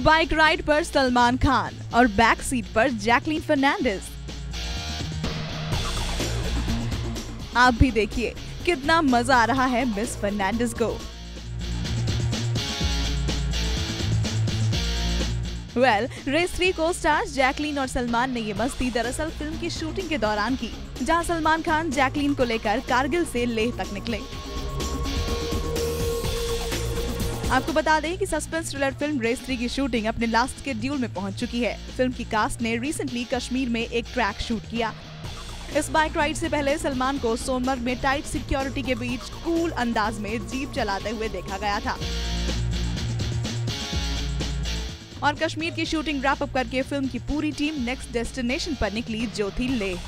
Bike ride पर सलमान खान और back seat पर जैकलीन फर्नांडिस। आप भी देखिए कितना मजा आ रहा है मिस फर्नांडिस को। रेस 3 को स्टार्स जैकलीन और सलमान ने ये मस्ती दरअसल फिल्म की शूटिंग के दौरान की, जहां सलमान खान जैकलीन को लेकर कारगिल से लेह तक निकले। आपको बता दें कि सस्पेंस थ्रिलर फिल्म रेस 3 की शूटिंग अपने लास्ट शेड्यूल में पहुंच चुकी है। फिल्म की कास्ट ने रिसेंटली कश्मीर में एक ट्रैक शूट किया। इस बाइक राइड से पहले सलमान को सोनमर्ग में टाइट सिक्योरिटी के बीच कूल अंदाज में जीप चलाते हुए देखा गया था। और कश्मीर की शूटिंग रैप अप करके फिल्म की पूरी टीम नेक्स्ट डेस्टिनेशन पर निकली, जो थी लेह।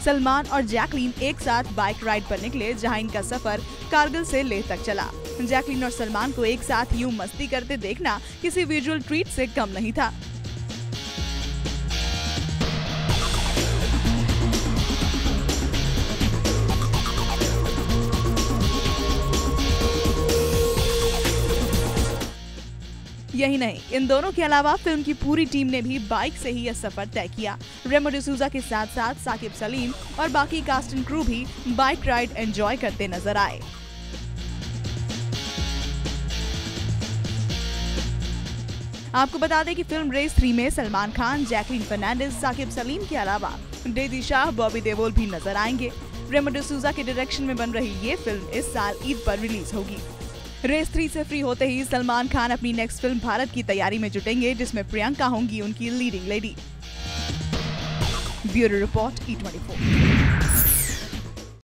सलमान और जैकलीन एक साथ बाइक राइड पर निकले, जहां इनका सफर कारगिल से लेह तक चला। जैकलीन और सलमान को एक साथ यूं मस्ती करते देखना किसी विजुअल ट्रीट से कम नहीं था। यही नहीं, इन दोनों के अलावा फिल्म की पूरी टीम ने भी बाइक से ही यह सफर तय किया। रेमो डिसूजा के साथ साथ साकिब सलीम और बाकी कास्ट एंड क्रू भी बाइक राइड एंजॉय करते नजर आए। आपको बता दें कि फिल्म रेस 3 में सलमान खान, जैकलीन फर्नांडिस, साकिब सलीम के अलावा डेजी शाह, बॉबी देओल भी नजर आएंगे। रेमो डिसूजा के डायरेक्शन में बन रही ये फिल्म इस साल ईद पर रिलीज होगी। रेस 3 से फ्री होते ही सलमान खान अपनी नेक्स्ट फिल्म भारत की तैयारी में जुटेंगे, जिसमें प्रियंका होंगी उनकी leading lady. Bureau report E24।